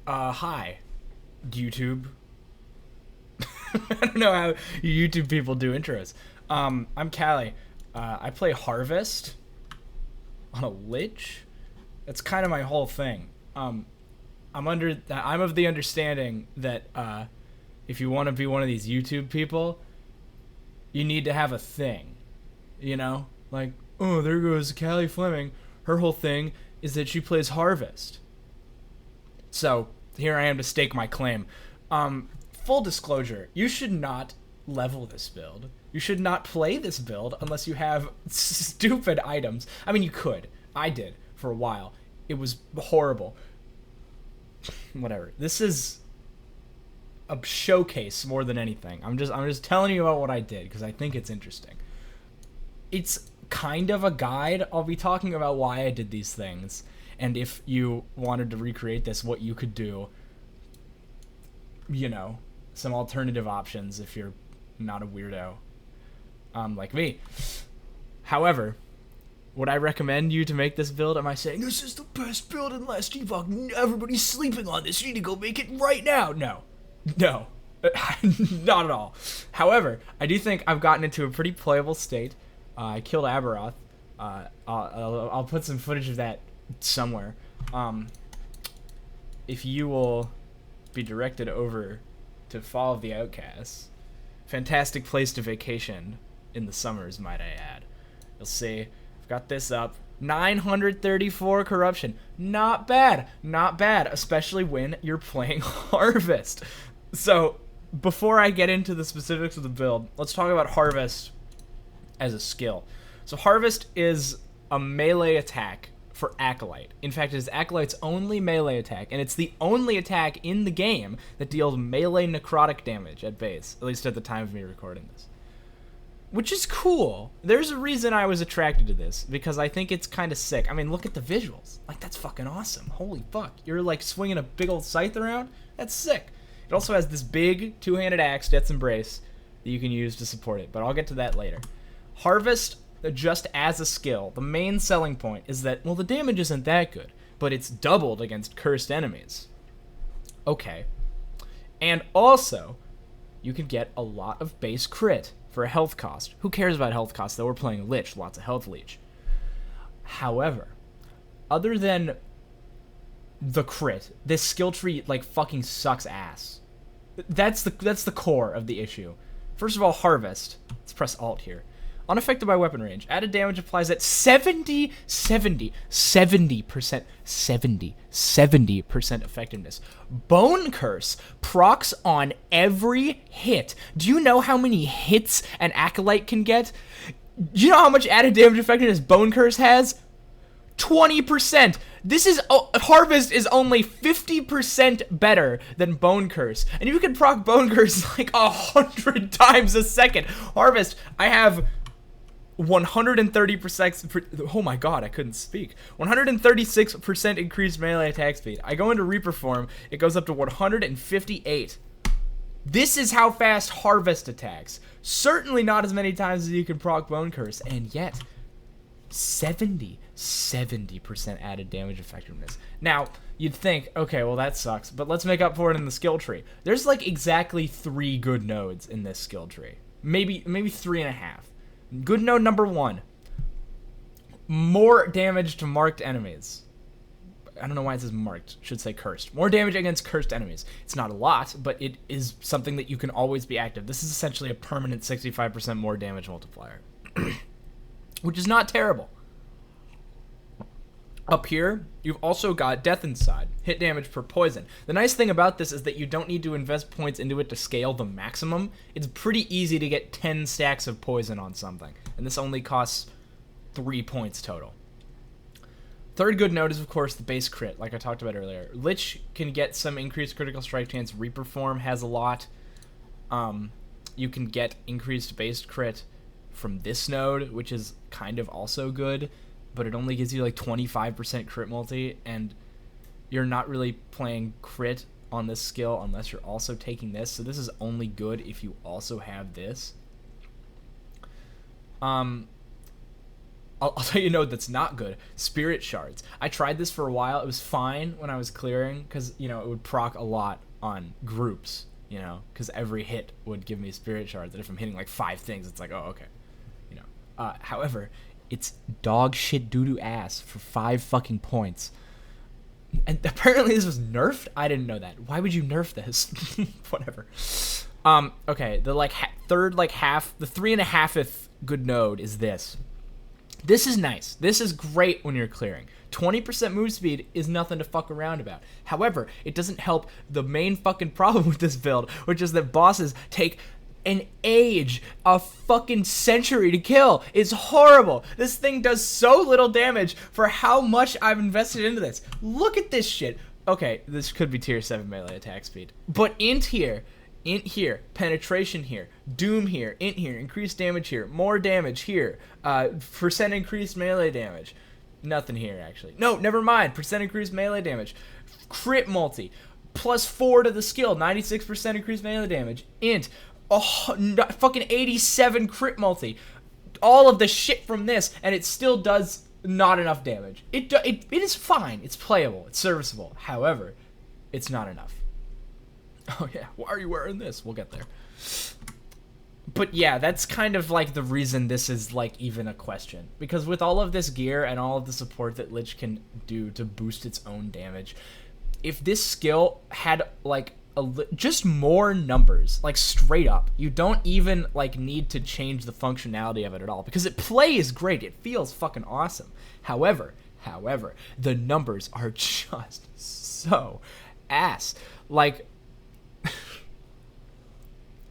Hi, YouTube. I don't know how you YouTube people do intros. I'm Callie. I play Harvest on a Lich. That's kind of my whole thing. I'm of the understanding that if you want to be one of these YouTube people, you need to have a thing. You know, like, oh, there goes Callie Fleming. Her whole thing is that she plays Harvest. So here I am to stake my claim. Full disclosure, you should not level this build. You should not play this build unless you have stupid items. I mean, you could. I did for a while. It was horrible. Whatever. This is a showcase more than anything. I'm just telling you about what I did because I think it's interesting. It's kind of a guide. I'll be talking about why I did these things, and if you wanted to recreate this, what you could do. You know, some alternative options if you're not a weirdo like me. However, would I recommend you to make this build? Am I saying this is the best build in last Epoch? Everybody's sleeping on this. You need to go make it right now. No, not at all. However, I do think I've gotten into a pretty playable state. I killed Aberoth. I'll put some footage of that somewhere. If you will be directed over to Fall of the Outcasts, fantastic place to vacation in the summers, might I add. You'll see, I've got this up. 934 corruption. Not bad, especially when you're playing Harvest. So, before I get into the specifics of the build, let's talk about Harvest as a skill. So Harvest is a melee attack for Acolyte. In fact, it is Acolyte's only melee attack, and it's the only attack in the game that deals melee necrotic damage at base, at least at the time of me recording this. Which is cool. There's a reason I was attracted to this, because I think it's kind of sick. I mean, look at the visuals. Like, that's fucking awesome. Holy fuck. You're, like, swinging a big old scythe around? That's sick. It also has this big two-handed axe, Death's Embrace, that you can use to support it, but I'll get to that later. Harvest, just as a skill, the main selling point is that, well, the damage isn't that good, but it's doubled against cursed enemies. Okay. And also, you can get a lot of base crit for a health cost. Who cares about health costs, though? We're playing Lich, lots of health leech. However, other than the crit, this skill tree, like, fucking sucks ass. That's the core of the issue. First of all, Harvest. Let's press Alt here. Unaffected by weapon range. Added damage applies at 70% effectiveness. Bone Curse procs on every hit. Do you know how many hits an Acolyte can get? Do you know how much added damage effectiveness Bone Curse has? 20%. This is Harvest is only 50% better than Bone Curse, and you can proc Bone Curse like 100 times a second. Harvest, I have 130%. Oh my god, I couldn't speak. 136% increased melee attack speed. I go into Reaper form, it goes up to 158. This is how fast Harvest attacks. Certainly not as many times as you can proc Bone Curse, and yet 70% added damage effectiveness. Now, you'd think, okay, well that sucks, but let's make up for it in the skill tree. There's like exactly 3 good nodes in this skill tree. Maybe 3.5. Good node number 1. More damage to marked enemies. I don't know why it says marked. It should say cursed. More damage against cursed enemies. It's not a lot, but it is something that you can always be active. This is essentially a permanent 65% more damage multiplier. Which is not terrible. Up here, you've also got Death Inside, hit damage per poison. The nice thing about this is that you don't need to invest points into it to scale the maximum. It's pretty easy to get 10 stacks of poison on something, and this only costs 3 points total. Third good note is, of course, the base crit, like I talked about earlier. Lich can get some increased critical strike chance. Reaper form has a lot. You can get increased base crit from this node, which is kind of also good, but it only gives you like 25% crit multi, and you're not really playing crit on this skill unless you're also taking this, so this is only good if you also have this. I'll tell you, that's not good. Spirit shards. I tried this for a while. It was fine when I was clearing, because, it would proc a lot on groups, because every hit would give me spirit shards. And if I'm hitting like 5 things, it's like, oh, okay. However, it's dog shit doo-doo ass for 5 fucking points. And apparently this was nerfed? I didn't know that. Why would you nerf this? Whatever. Okay, the half, the 3.5th good node is this. This is nice. This is great when you're clearing. 20% move speed is nothing to fuck around about. However, it doesn't help the main fucking problem with this build, which is that bosses take an age, a fucking century to kill. It's horrible. This thing does so little damage for how much I've invested into this. Look at this shit. Okay, this could be tier 7 melee attack speed. But int here, penetration here, doom here, int here, increased damage here, more damage here, percent increased melee damage. Nothing here, actually. No, never mind. Percent increased melee damage. Crit multi. +4 to the skill. 96% increased melee damage. Int. Fucking 87 crit multi. All of the shit from this, and it still does not enough damage. It is fine. It's playable. It's serviceable. However, it's not enough. Oh yeah, why are you wearing this? We'll get there. But yeah, that's kind of like the reason this is like even a question. Because with all of this gear and all of the support that Lich can do to boost its own damage, if this skill had like just more numbers, like straight up, you don't even like need to change the functionality of it at all, because it plays great. It feels fucking awesome. However, the numbers are just so ass. Like,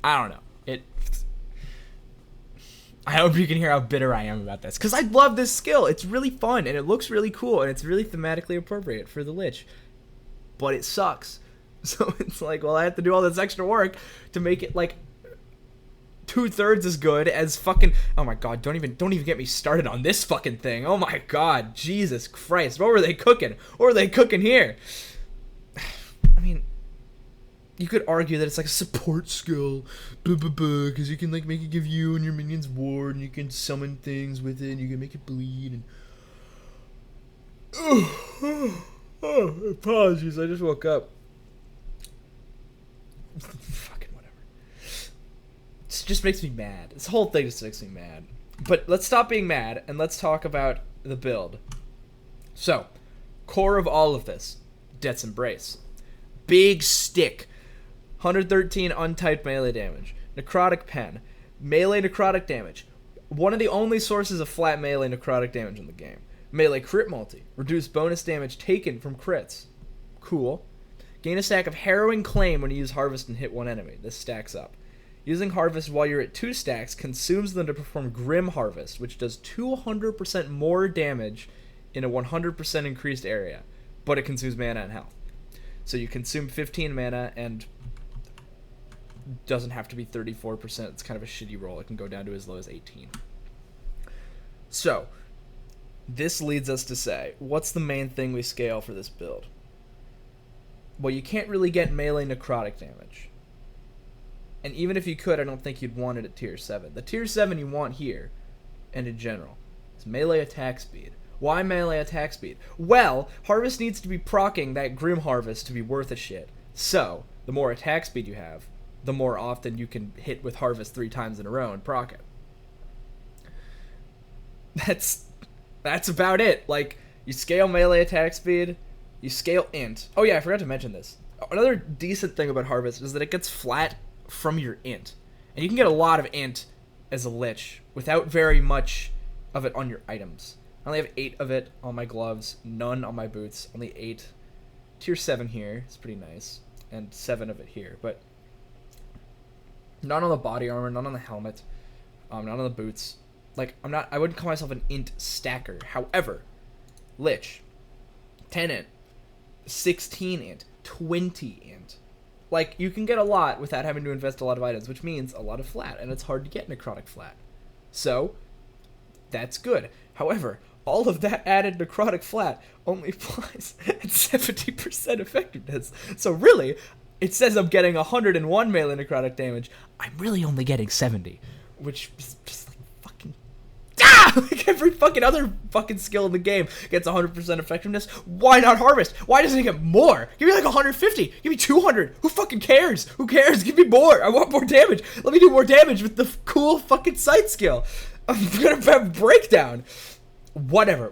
I don't know. I hope you can hear how bitter I am about this, because I love this skill. It's really fun, and it looks really cool, and it's really thematically appropriate for the Lich. But it sucks. So it's like, well, I have to do all this extra work to make it like 2/3 as good as fucking. Oh my god! Don't even get me started on this fucking thing. Oh my god! Jesus Christ! What were they cooking? What were they cooking here? I mean, you could argue that it's like a support skill, because you can like make it give you and your minions ward, and you can summon things with it, and you can make it bleed. And apologies, I just woke up. Fucking whatever. It just makes me mad. This whole thing just makes me mad. But let's stop being mad and let's talk about the build. So, core of all of this, Death's Embrace. Big stick. 113 untyped melee damage. Necrotic Pen. Melee necrotic damage. One of the only sources of flat melee necrotic damage in the game. Melee crit multi. Reduce bonus damage taken from crits. Cool. Gain a stack of Harrowing Claim when you use Harvest and hit one enemy. This stacks up. Using Harvest while you're at 2 stacks consumes them to perform Grim Harvest, which does 200% more damage in a 100% increased area, but it consumes mana and health. So you consume 15 mana and doesn't have to be 34%. It's kind of a shitty roll. It can go down to as low as 18. So, this leads us to say, what's the main thing we scale for this build? Well, you can't really get melee necrotic damage. And even if you could, I don't think you'd want it at tier 7. The tier 7 you want here, and in general, is melee attack speed. Why melee attack speed? Well, Harvest needs to be proccing that Grim Harvest to be worth a shit. So, the more attack speed you have, the more often you can hit with Harvest 3 times in a row and proc it. That's about it. Like, you scale melee attack speed, you scale int. Oh yeah, I forgot to mention this. Another decent thing about Harvest is that it gets flat from your int. And you can get a lot of int as a Lich without very much of it on your items. I only have 8 of it on my gloves, none on my boots, only 8. Tier 7 here, it's pretty nice, and 7 of it here, but none on the body armor, none on the helmet, none on the boots. Like, I wouldn't call myself an int stacker. However, Lich, 10 int, 16 int, 20 int. Like, you can get a lot without having to invest a lot of items, which means a lot of flat, and it's hard to get necrotic flat. So, that's good. However, all of that added necrotic flat only applies at 70% effectiveness. So really, it says I'm getting 101 melee necrotic damage. I'm really only getting 70, which is just like fucking... Ah! Like every fucking other fucking skill in the game gets 100% effectiveness. Why not Harvest? Why doesn't it get more? Give me like 150. Give me 200. Who fucking cares? Who cares? Give me more. I want more damage. Let me do more damage with the cool fucking sight skill. I'm gonna have breakdown. Whatever.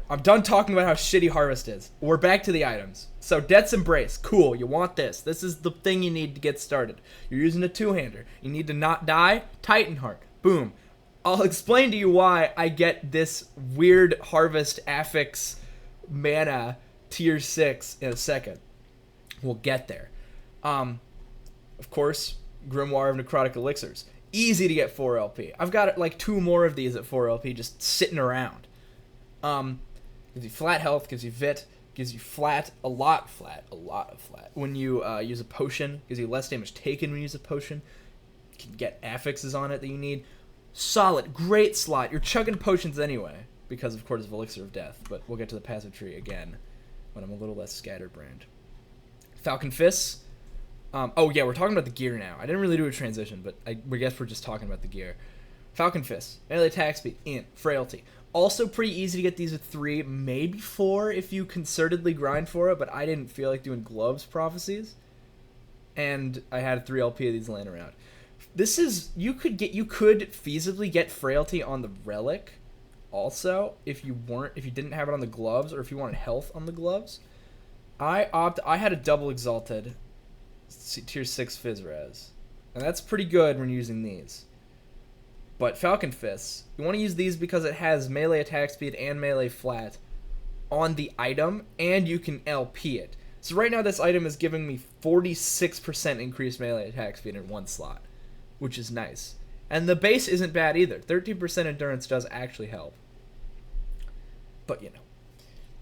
I'm done talking about how shitty Harvest is. We're back to the items. So Death's Embrace, cool, you want this. This is the thing you need to get started. You're using a two-hander. You need to not die, Titan Heart, boom. I'll explain to you why I get this weird Harvest affix mana tier 6 in a second. We'll get there. Of course, Grimoire of Necrotic Elixirs. Easy to get 4 LP. I've got like 2 more of these at 4 LP just sitting around. Gives you flat health, gives you vit, gives you a lot of flat. When you use a potion, gives you less damage taken when you use a potion. You can get affixes on it that you need. Solid, great slot. You're chugging potions anyway, because of course of Elixir of Death, but we'll get to the passive tree again when I'm a little less scatterbrained. Falcon Fists. Oh yeah, we're talking about the gear now. I didn't really do a transition, but I guess we're just talking about the gear. Falcon Fists, melee attack speed, int, frailty. Also pretty easy to get these at 3, maybe 4 if you concertedly grind for it, but I didn't feel like doing Gloves Prophecies. And I had 3 LP of these laying around. This is, you could feasibly get frailty on the relic also if you didn't have it on the gloves, or if you wanted health on the gloves. I had a double exalted tier 6 Fizz Res, and that's pretty good when using these. But Falcon Fists, you want to use these because it has melee attack speed and melee flat on the item, and you can LP it. So right now this item is giving me 46% increased melee attack speed in 1 slot, which is nice. And the base isn't bad either. 13% endurance does actually help. But you know.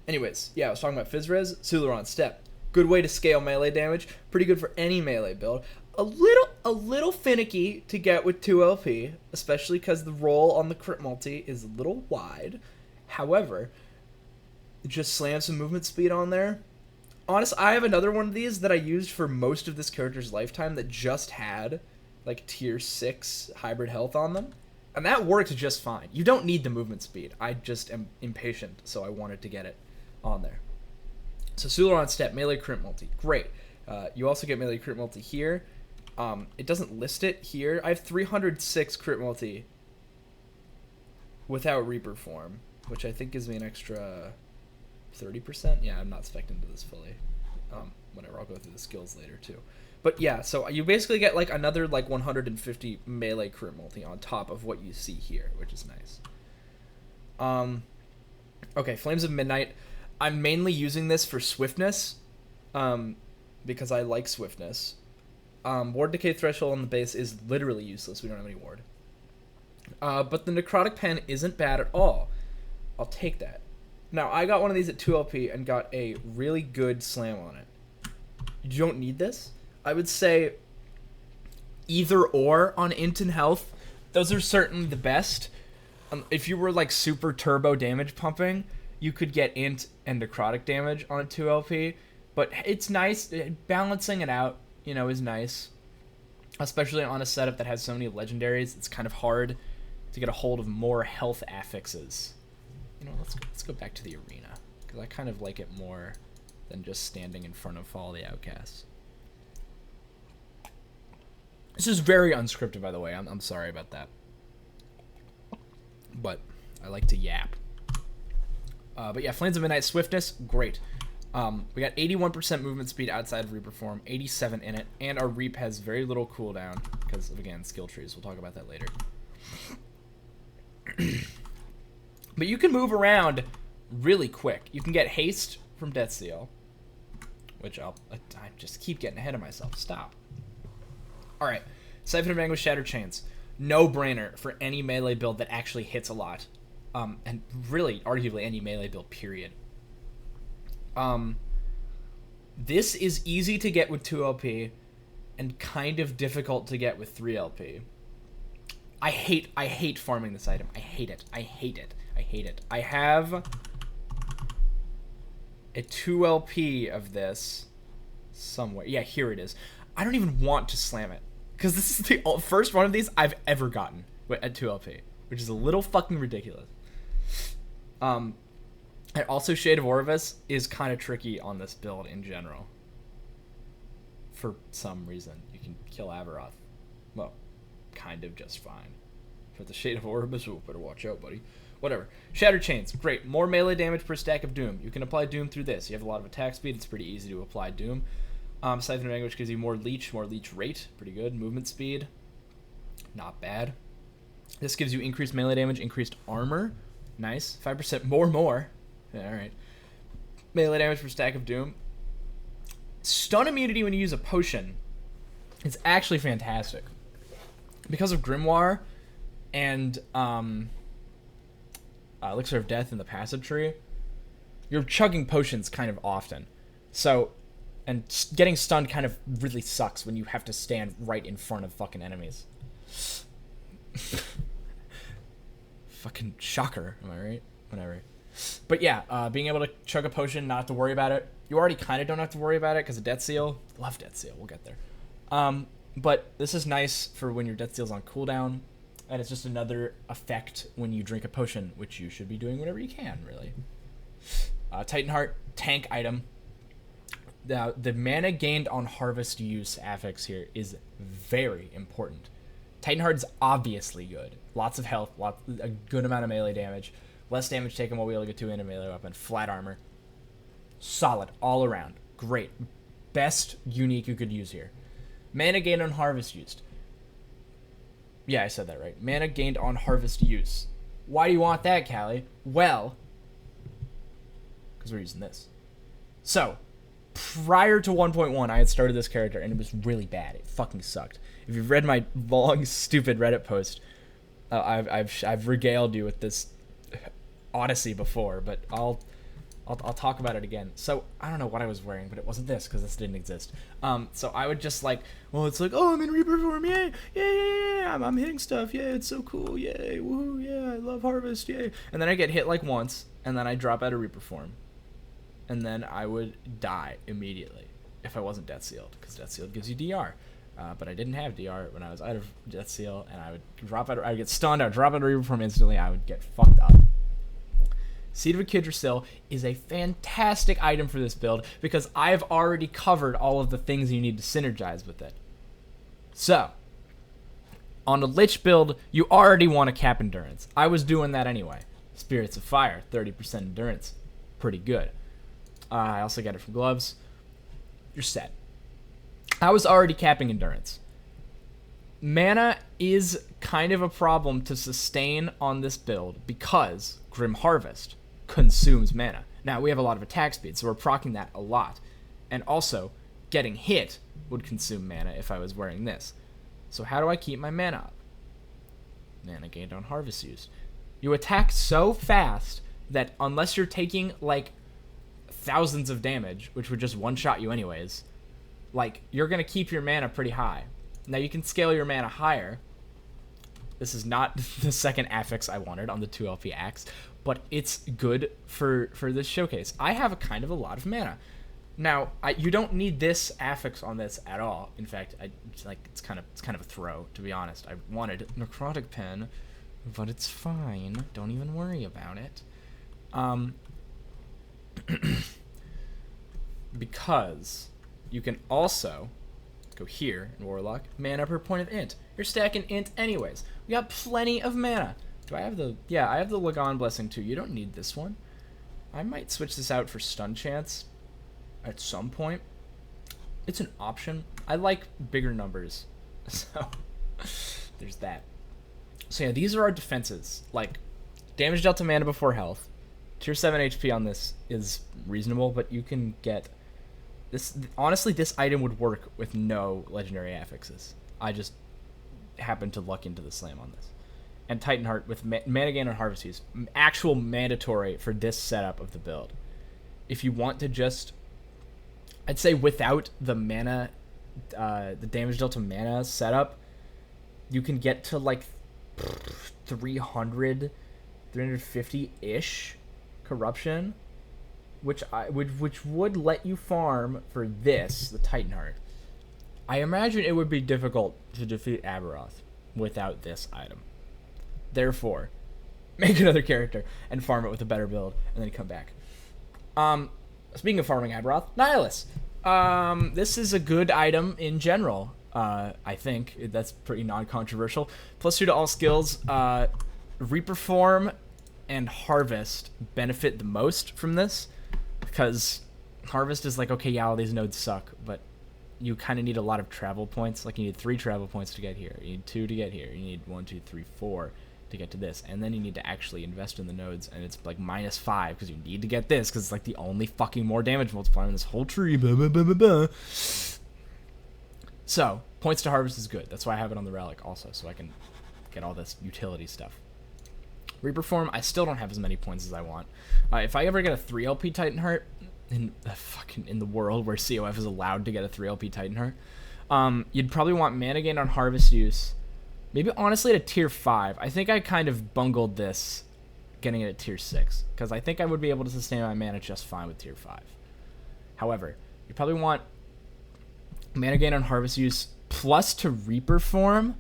Anyways, yeah, I was talking about Fizz Res, Sularon Step. Good way to scale melee damage. Pretty good for any melee build. A little finicky to get with 2 LP, especially because the roll on the crit multi is a little wide. However, just slam some movement speed on there. Honestly, I have another one of these that I used for most of this character's lifetime that just had like tier 6 hybrid health on them, and that worked just fine. You don't need the movement speed. I just am impatient, so I wanted to get it on there. So Sularon Step, melee crit multi, great. You also get melee crit multi here. It doesn't list it here. I have 306 crit multi without Reaper form, which I think gives me an extra 30%. Yeah, I'm not spec'd into this fully. Whatever, I'll go through the skills later too. But yeah, so you basically get like another like 150 melee crit multi on top of what you see here, which is nice. Okay, Flames of Midnight. I'm mainly using this for swiftness, because I like swiftness. Ward Decay Threshold on the base is literally useless. We don't have any ward. But the Necrotic Pen isn't bad at all. I'll take that. Now, I got one of these at 2 LP and got a really good slam on it. You don't need this. I would say either or on int and health. Those are certainly the best. If you were like super turbo damage pumping, you could get int and necrotic damage on a 2 LP. But it's nice. Balancing it out, you know, is nice. Especially on a setup that has so many legendaries. It's kind of hard to get a hold of more health affixes. You know, let's go back to the arena, because I kind of like it more than just standing in front of all the outcasts. This is very unscripted, by the way. I'm sorry about that. But I like to yap. But yeah, Flames of Midnight Swiftness, great. We got 81% movement speed outside of Reaper form, 87 in it, and our Reap has very little cooldown because of, again, skill trees. We'll talk about that later. But you can move around really quick. You can get haste from Death Seal, which I just keep getting ahead of myself. Stop. All right, Siphon of Anguish, Shattered Chains. No brainer for any melee build that actually hits a lot. And really, arguably, any melee build, period. This is easy to get with 2 LP and kind of difficult to get with 3 LP. I hate farming this item. I hate it. I have a 2 LP of this somewhere. Yeah, here it is. I don't even want to slam it, because this is the first one of these I've ever gotten at 2 LP, which is a little fucking ridiculous. And also Shade of Orvis is kind of tricky on this build in general. For some reason. You can kill Avaroth. Well, kind of just fine. For the Shade of Orvis, oh, better watch out, buddy. Whatever. Shattered Chains, great. More melee damage per stack of Doom. You can apply Doom through this. You have a lot of attack speed. It's pretty easy to apply Doom. Siphon of Anguish gives you more leech rate. Pretty good. Movement speed. Not bad. This gives you increased melee damage, increased armor. Nice. 5% more. Yeah, alright. Melee damage per stack of Doom. Stun immunity when you use a potion. It's actually fantastic. Because of Grimoire and Elixir of Death in the passive tree, you're chugging potions kind of often. So, and getting stunned kind of really sucks when you have to stand right in front of fucking enemies. Fucking shocker, am I right? Whatever. But yeah, being able to chug a potion, not have to worry about it. You already kind of don't have to worry about it because of Death Seal. Love Death Seal, we'll get there. But this is nice for when your Death Seal's on cooldown, and it's just another effect when you drink a potion, which you should be doing whenever you can, really. Titan Heart, tank item. The mana gained on harvest use affix here is very important. Titan Heart is obviously good. Lots of health, a good amount of melee damage, less damage taken while wielding a two-handed melee weapon, flat armor. Solid, all around. Great. Best unique you could use here. Mana gained on harvest used. Yeah, I said that right. Mana gained on harvest use. Why do you want that, Callie? Well, because we're using this. So, prior to 1.1, I had started this character, and it was really bad. It fucking sucked. If you've read my long, stupid Reddit post, I've regaled you with this odyssey before, but I'll talk about it again. So, I don't know what I was wearing, but it wasn't this, because this didn't exist. So I would just it's like, oh, I'm in Reaper form, yay, yeah, I'm hitting stuff, yeah, it's so cool, yay, woohoo, yeah, I love Harvest, yay. And then I get hit once, and then I drop out of Reaper form. And then I would die immediately if I wasn't Death Sealed, because Death Sealed gives you DR. But I didn't have DR when I was out of Death Seal, and I would get stunned, I would drop out of Reaper form instantly, I would get fucked up. Seed of Yggdrasil is a fantastic item for this build because I've already covered all of the things you need to synergize with it. So, on a Lich build, you already want to cap endurance. I was doing that anyway. Spirits of Fire, 30% endurance. Pretty good. I also get it from gloves. You're set. I was already capping endurance. Mana is kind of a problem to sustain on this build because Grim Harvest consumes mana. Now, we have a lot of attack speed, so we're proccing that a lot. And also, getting hit would consume mana if I was wearing this. So how do I keep my mana up? Mana gained on harvest used. You attack so fast that unless you're taking, thousands of damage, which would just one-shot you anyways, you're going to keep your mana pretty high. Now, you can scale your mana higher. This is not the second affix I wanted on the 2LP axe, but it's good for this showcase. I have a lot of mana. Now, you don't need this affix on this at all. In fact, it's kind of a throw, to be honest. I wanted Necrotic Pen, but it's fine. Don't even worry about it. Because you can also go here in Warlock, mana per point of int. You're stacking int anyways. We got plenty of mana. Do I have the... Yeah, I have the Lagon Blessing too. You don't need this one. I might switch this out for stun chance at some point. It's an option. I like bigger numbers. So, there's that. So yeah, these are our defenses. Damage dealt to mana before health. Tier 7 HP on this is reasonable, but you can get... this. Honestly, this item would work with no legendary affixes. I just happened to luck into the slam on this. And Titan Heart with mana gain on harvest use. Actual mandatory for this setup of the build. If you want to just... I'd say without the mana... the damage dealt to mana setup, you can get to 300... 350-ish corruption, which would let you farm for this, the Titan Heart. I imagine it would be difficult to defeat Aberoth without this item. Therefore, make another character and farm it with a better build, and then come back. Speaking of farming Aberoth, Nihilus. This is a good item in general. I think that's pretty non-controversial. +2 to all skills. Reaper Form and Harvest benefit the most from this, because Harvest is like, okay, yeah, all these nodes suck, but you kind of need a lot of travel points. Like, you need 3 travel points to get here. You need 2 to get here. You need 1, 2, 3, 4 to get to this. And then you need to actually invest in the nodes, and it's like -5 because you need to get this, because it's like the only fucking more damage multiplier in this whole tree. Blah, blah, blah, blah, blah. So, points to Harvest is good. That's why I have it on the Relic also, so I can get all this utility stuff. Reaper Form, I still don't have as many points as I want. If I ever get a 3 LP Titan Heart in the world where COF is allowed to get a 3 LP Titan Heart, you'd probably want mana gain on Harvest use. Maybe honestly at a tier 5. I think I kind of bungled this getting it at tier 6, because I think I would be able to sustain my mana just fine with tier 5. However, you probably want mana gain on Harvest use plus to Reaper Form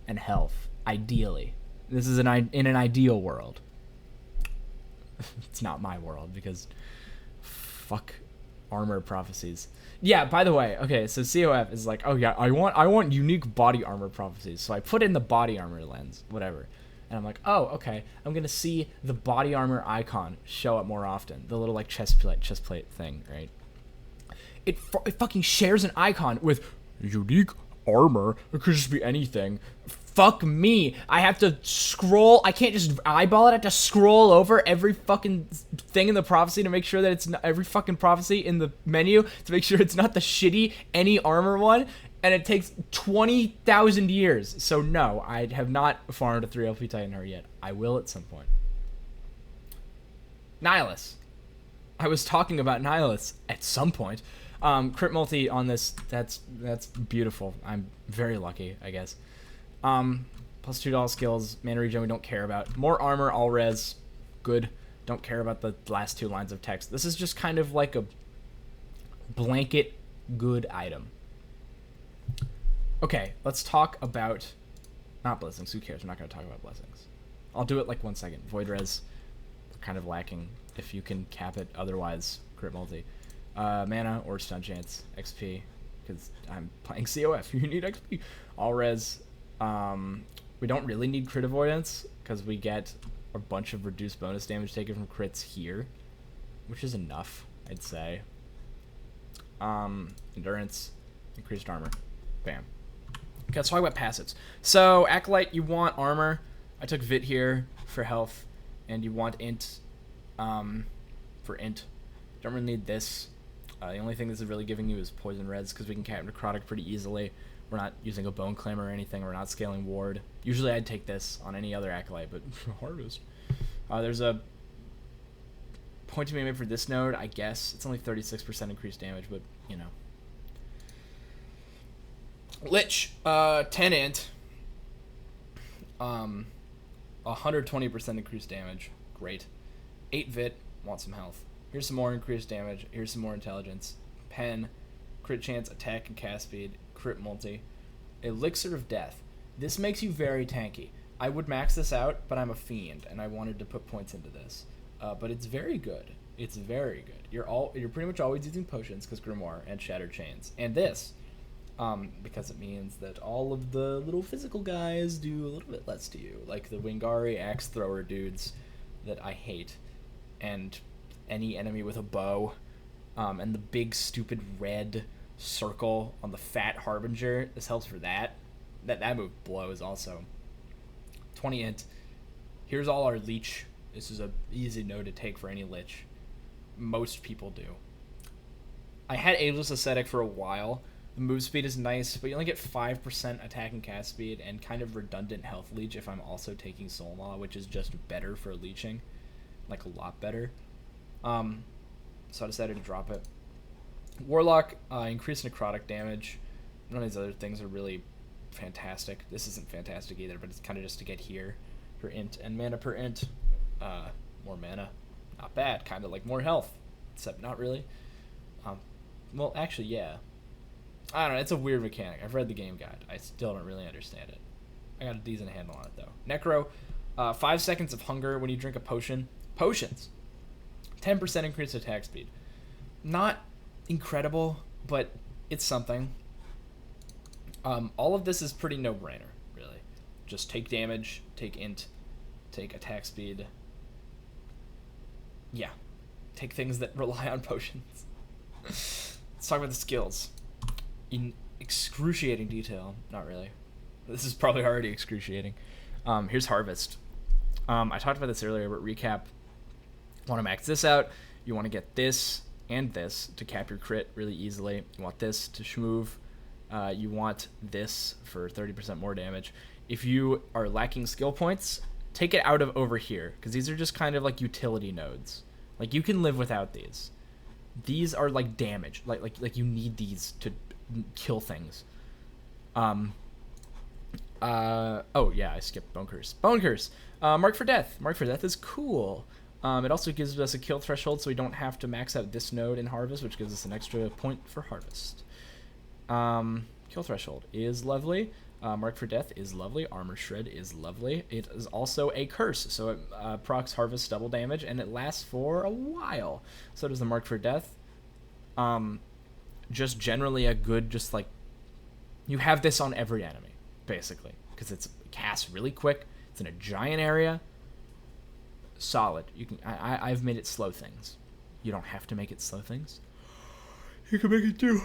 and health, ideally. This is in an ideal world. It's not my world, because fuck armor prophecies. Yeah, by the way, okay, so COF is like, oh yeah, I want unique body armor prophecies. So I put in the body armor lens, whatever. And I'm like, oh, okay, I'm gonna see the body armor icon show up more often. The little like chest plate thing, right? It fucking shares an icon with unique armor. It could just be anything. Fuck me. I have to scroll. I can't just eyeball it. I have to scroll over every fucking thing in the prophecy to make sure that it's not every fucking prophecy in the menu to make sure it's not the shitty any armor one. And it takes 20,000 years. So no, I have not farmed a 3 LP Titan Heart yet. I will at some point. Nihilus. I was talking about Nihilus at some point. Crit multi on this, that's beautiful. I'm very lucky, I guess. +2 to all skills, mana regen we don't care about. More armor, all res, good. Don't care about the last 2 lines of text. This is just kind of like a blanket good item. Okay, let's talk about, not blessings, who cares? We're not going to talk about blessings. I'll do it like 1 second. Void res, kind of lacking if you can cap it, otherwise crit multi. Mana or stun chance, XP, because I'm playing COF, you need XP. All res, we don't really need crit avoidance, because we get a bunch of reduced bonus damage taken from crits here, which is enough, I'd say. Endurance, increased armor, bam. Okay, let's talk about passives. So, Acolyte, you want armor. I took Vit here for health, and you want Int for Int. Don't really need this. The only thing this is really giving you is poison reds, because we can cap necrotic pretty easily. We're not using a bone clamor or anything. We're not scaling ward. Usually I'd take this on any other Acolyte, but Harvest. There's a point to be made for this node, I guess. It's only 36% increased damage, but, you know. Lich, 10 int. 120% increased damage. Great. 8 vit, want some health. Here's some more increased damage. Here's some more intelligence. Pen, crit chance, attack and cast speed, crit multi. Elixir of Death. This makes you very tanky. I would max this out, but I'm a fiend, and I wanted to put points into this. But it's very good. It's very good. You're pretty much always using potions, because Grimoire and Shattered Chains. And this, because it means that all of the little physical guys do a little bit less to you. Like the Wingari axe thrower dudes that I hate. And any enemy with a bow, and the big stupid red circle on the fat Harbinger. This helps for that. That move blows also. 20 int. Here's all our Leech. This is a easy node to take for any Lich. Most people do. I had Ageless Ascetic for a while. The move speed is nice, but you only get 5% attack and cast speed and kind of redundant health leech if I'm also taking Soul Maw, which is just better for leeching. Like a lot better. So I decided to drop it. Warlock, increased necrotic damage. None of these other things are really fantastic. This isn't fantastic either, but it's kind of just to get here for int. And mana per int, more mana. Not bad, kind of like more health, except not really. Well, actually, yeah. I don't know, it's a weird mechanic. I've read the game guide. I still don't really understand it. I got a decent handle on it, though. Necro, 5 seconds of hunger when you drink a potion. Potions. 10% increased attack speed. Not incredible, but it's something. All of this is pretty no-brainer, really. Just take damage, take int, take attack speed. Yeah. Take things that rely on potions. Let's talk about the skills. In excruciating detail. Not really. This is probably already excruciating. Here's Harvest. I talked about this earlier, but recap. Want to max this out. You want to get this and this to cap your crit really easily. You want this to schmoove. You want this for 30% more damage. If you are lacking skill points, take it out of over here, because these are just kind of like utility nodes. Like, you can live without these. These are like damage. Like you need these to kill things. Oh yeah, I skipped Bone Curse. Bone Curse. Mark for Death. Mark for Death is cool. It also gives us a kill threshold, so we don't have to max out this node in Harvest, which gives us an extra point for Harvest. Kill threshold is lovely. Mark for Death is lovely. Armor Shred is lovely. It is also a curse, so it procs Harvest double damage, and it lasts for a while. So does the Mark for Death. Just generally a good, just like, you have this on every enemy, basically, because it's cast really quick. It's in a giant area. Solid. You can. I've made it slow things. You don't have to make it slow things. You can make it do.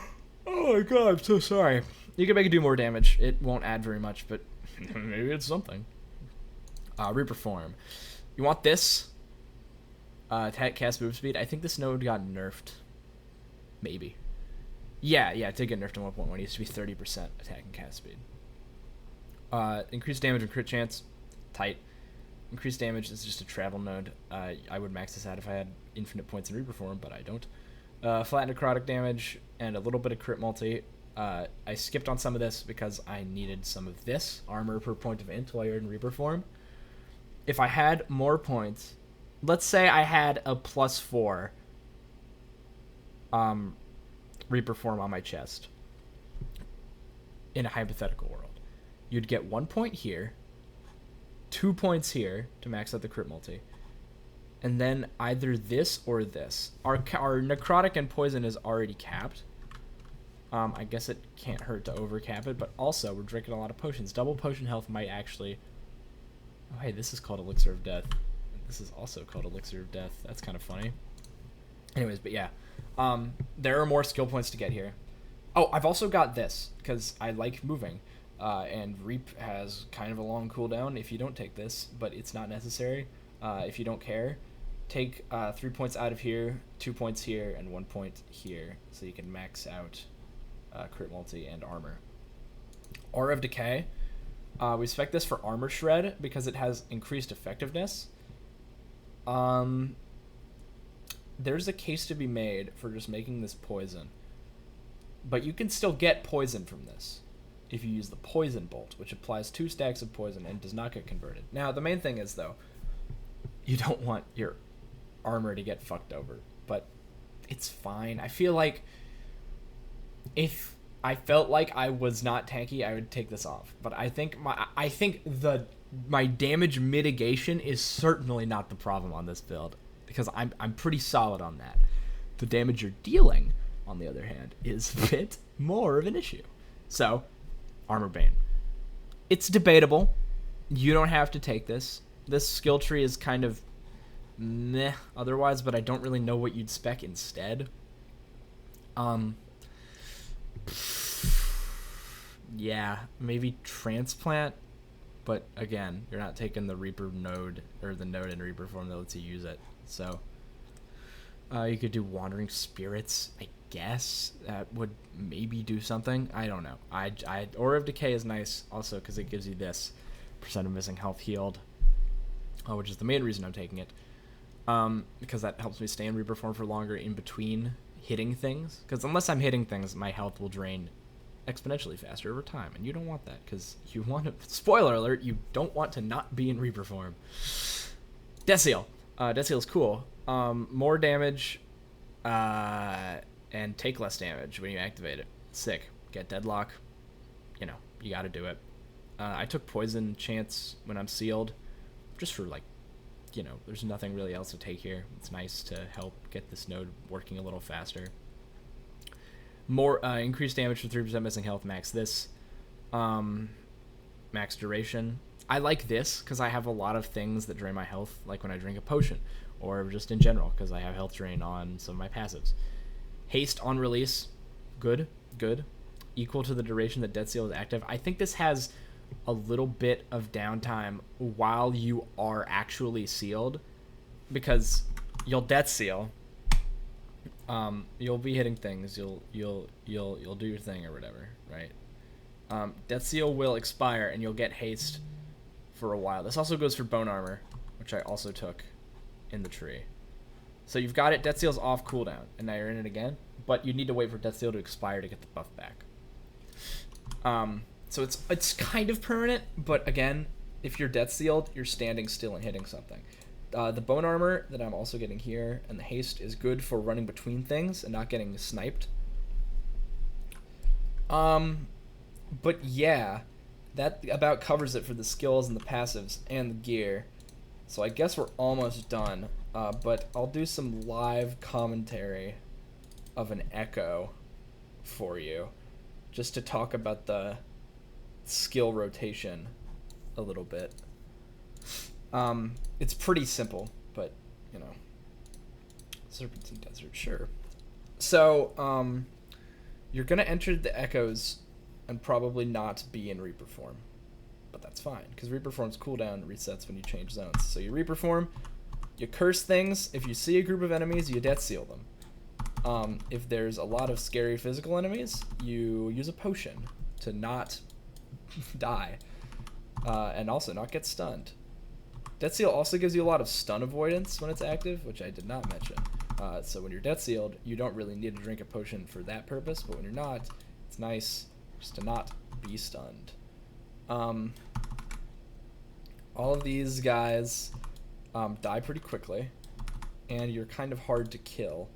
Oh my god, I'm so sorry. You can make it do more damage. It won't add very much, but maybe it's something. Reaper Form. You want this. Attack, cast, move speed. I think this node got nerfed. Maybe. Yeah, it did get nerfed at 1.1. It used to be 30% attack and cast speed. Increased damage and crit chance. Tight. Increased damage is just a travel node. I would max this out if I had infinite points in Reaper Form, but I don't. Flat necrotic damage and a little bit of crit multi. I skipped on some of this because I needed some of this armor per point of int while you're in Reaper Form. If I had more points, let's say I had a +4 Reaper Form on my chest in a hypothetical world, you'd get 1 point here, 2 points here to max out the crit multi, and then either this or this. Our necrotic and poison is already capped. I guess it can't hurt to overcap it, but also we're drinking a lot of potions. Double potion health might actually... Oh, hey, this is called Elixir of Death. This is also called Elixir of Death. That's kind of funny. Anyways, but yeah. There are more skill points to get here. Oh, I've also got this, because I like moving. And Reap has kind of a long cooldown if you don't take this, but it's not necessary if you don't care. Take 3 points out of here, 2 points here, and 1 point here, so you can max out crit multi and armor. Aura of Decay. We spec this for Armor Shred because it has increased effectiveness. There's a case to be made for just making this poison, but you can still get poison from this if you use the Poison Bolt, which applies 2 stacks of poison and does not get converted. Now, the main thing is, though, you don't want your armor to get fucked over, but it's fine. I feel like if I felt like I was not tanky, I would take this off. But I think my damage mitigation is certainly not the problem on this build, because I'm pretty solid on that. The damage you're dealing, on the other hand, is a bit more of an issue. So, Armor Bane. It's debatable. You don't have to take this. This skill tree is kind of meh otherwise, but I don't really know what you'd spec instead. Yeah, maybe Transplant, but again, you're not taking the Reaper node, or the node in Reaper Form that lets you use it. So, you could do Wandering Spirits, I guess. That would maybe do something. I don't know. Aura of Decay is nice also because it gives you this percent of missing health healed, which is the main reason I'm taking it. Because that helps me stay in Reaper Form for longer in between hitting things. Because unless I'm hitting things, my health will drain exponentially faster over time, and you don't want that, because you want to... Spoiler alert, you don't want to not be in Reaper Form. Death Seal. Death Seal is cool. More damage, and take less damage when you activate it. Sick. Get Deadlock. You know, you gotta do it. I took Poison Chance when I'm sealed. just for like, there's nothing really else to take here. It's nice to help get this node working a little faster. More increased damage for 3% missing health, max this. Max duration. I like this because I have a lot of things that drain my health, like when I drink a potion, or just in general because I have health drain on some of my passives. Haste on release, good. Equal to the duration that Death Seal is active. I think this has a little bit of downtime while you are actually sealed, because you'll Death Seal. You'll be hitting things. You'll do your thing or whatever, right? Death Seal will expire and you'll get haste for a while. This also goes for bone armor, which I also took in the tree. So you've got it. Death Seal's off cooldown, and now you're in it again. But you need to wait for Death Seal to expire to get the buff back. So it's kind of permanent, but again, if you're Death Sealed, you're standing still and hitting something. The bone armor that I'm also getting here and the haste is good for running between things and not getting sniped. But yeah, that about covers it for the skills and the passives and the gear. So I guess we're almost done. But I'll do some live commentary of an echo for you, just to talk about the skill rotation a little bit. It's pretty simple, but Serpentine Desert, sure. So you're gonna enter the echoes and probably not be in Reaper form, but that's fine because Reaper form's cooldown resets when you change zones. So you Reaper form, you curse things. If you see a group of enemies, you Death Seal them. If there's a lot of scary physical enemies, you use a potion to not die, and also not get stunned. Death Seal also gives you a lot of stun avoidance when it's active, which I did not mention. So when you're Death Sealed, you don't really need to drink a potion for that purpose, but when you're not, it's nice just to not be stunned. All of these guys die pretty quickly, and you're kind of hard to kill.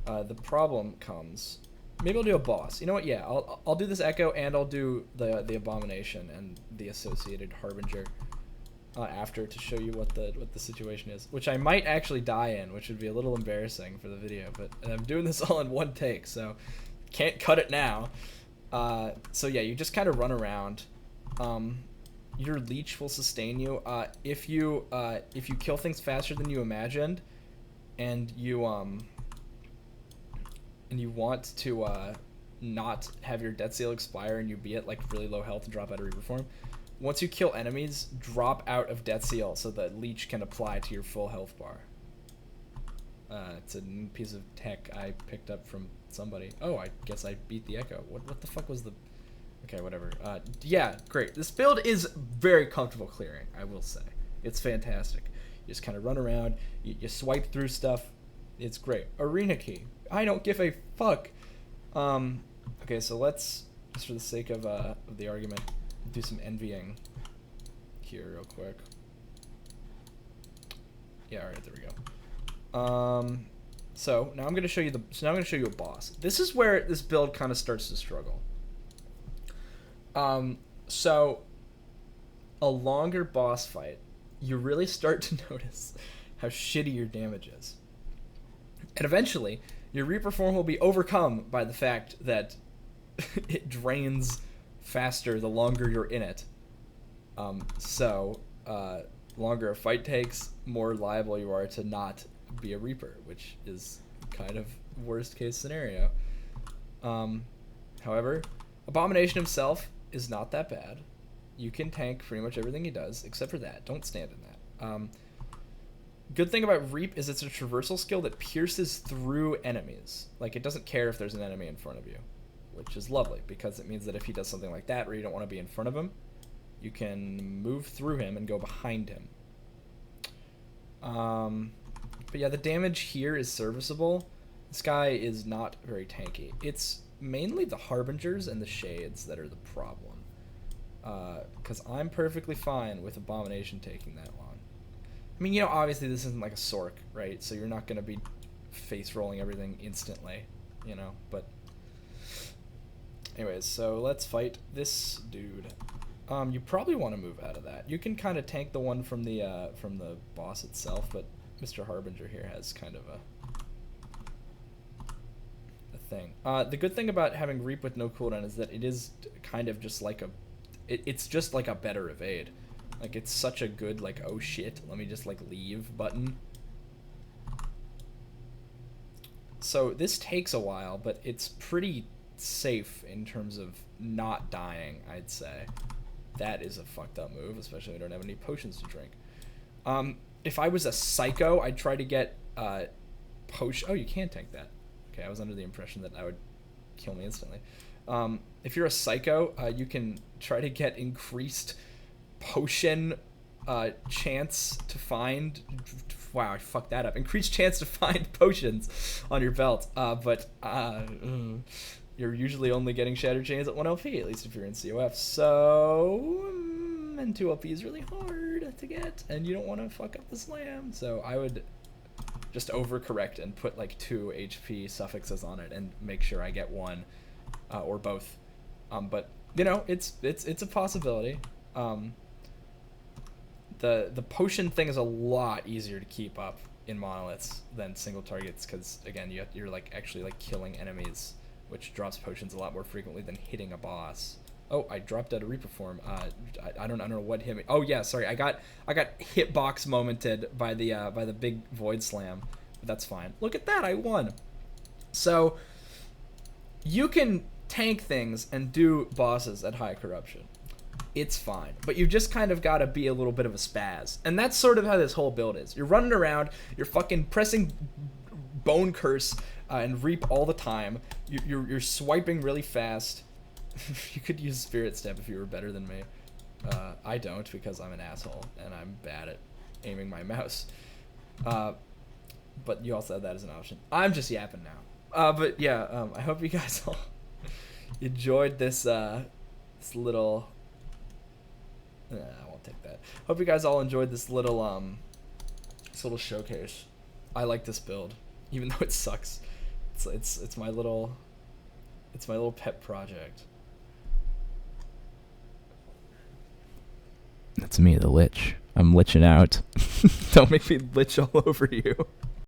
The problem comes... Maybe I'll do a boss. You know what? Yeah, I'll do this Echo, and I'll do the Abomination and the associated Harbinger after to show you what the situation is, which I might actually die in, which would be a little embarrassing for the video, but I'm doing this all in one take, so can't cut it now. So yeah, you just kind of run around. Your leech will sustain you. If you kill things faster than you imagined, and you want to not have your Death Seal expire and you be at like really low health and drop out of Reaper form, once you kill enemies, drop out of Death Seal so that leech can apply to your full health bar. It's a new piece of tech I picked up from somebody. Oh, I guess I beat the Echo. What the fuck was the... Okay, whatever. Yeah, great. This build is very comfortable clearing, I will say. It's fantastic. You just kind of run around, you swipe through stuff. It's great. Arena key. I don't give a fuck. Okay, so let's, just for the sake of the argument, do some envying here real quick. Yeah, all right, there we go. So now I'm gonna show you a boss. This is where this build kind of starts to struggle. So a longer boss fight, you really start to notice how shitty your damage is. And eventually, your Reaper form will be overcome by the fact that it drains faster the longer you're in it. Longer a fight takes, more liable you are to not be a Reaper, which is kind of worst case scenario. However, Abomination himself is not that bad. You can tank pretty much everything he does, except for that. Don't stand in that. Good thing about Reap is it's a traversal skill that pierces through enemies. Like, it doesn't care if there's an enemy in front of you, which is lovely, because it means that if he does something like that where you don't want to be in front of him, you can move through him and go behind him. But yeah, the damage here is serviceable. This guy is not very tanky. It's mainly the Harbingers and the Shades that are the problem. Because I'm perfectly fine with Abomination taking that long. I mean, obviously this isn't like a Sork, right? So you're not going to be face rolling everything instantly, but... Anyways, so let's fight this dude. You probably want to move out of that. You can kind of tank the one from the boss itself, but Mr. Harbinger here has kind of a thing. The good thing about having Reap with no cooldown is that it is kind of just like it's just like a better evade. Like, it's such a good, like, oh shit, let me just, like, leave button. So this takes a while, but it's pretty safe in terms of not dying, I'd say. That is a fucked up move, especially if I don't have any potions to drink. If I was a psycho, I'd try to get potion. Oh, you can tank that. Okay, I was under the impression that I would kill me instantly. If you're a psycho, you can try to get increased potion chance to find. Wow, I fucked that up. Increased chance to find potions on your belt, but you're usually only getting Shattered Chains at 1 LP, at least if you're in COF. So, and 2 LP is really hard to get, and you don't want to fuck up the slam. So I would just overcorrect and put like 2 HP suffixes on it and make sure I get one or both. But you know, it's a possibility. The potion thing is a lot easier to keep up in monoliths than single targets, because again, you're like actually like killing enemies, which drops potions a lot more frequently than hitting a boss. Oh, I dropped out of Reaper form. I don't know what hit me. Oh yeah, sorry. I got hitbox momented by the big void slam, but that's fine. Look at that, I won. So you can tank things and do bosses at high corruption. It's fine, but you just kind of gotta be a little bit of a spaz, and that's sort of how this whole build is. You're running around, you're fucking pressing Bone Curse and Reap all the time. You're swiping really fast. You could use Spirit Step if you were better than me. I don't, because I'm an asshole and I'm bad at aiming my mouse. But you also have that as an option. I'm just yapping now. But yeah, I hope you guys all enjoyed this this little. I won't take that. Hope you guys all enjoyed this little showcase. I like this build, even though it sucks. It's my little pet project. That's me, the Lich. I'm liching out. Don't make me lich all over you.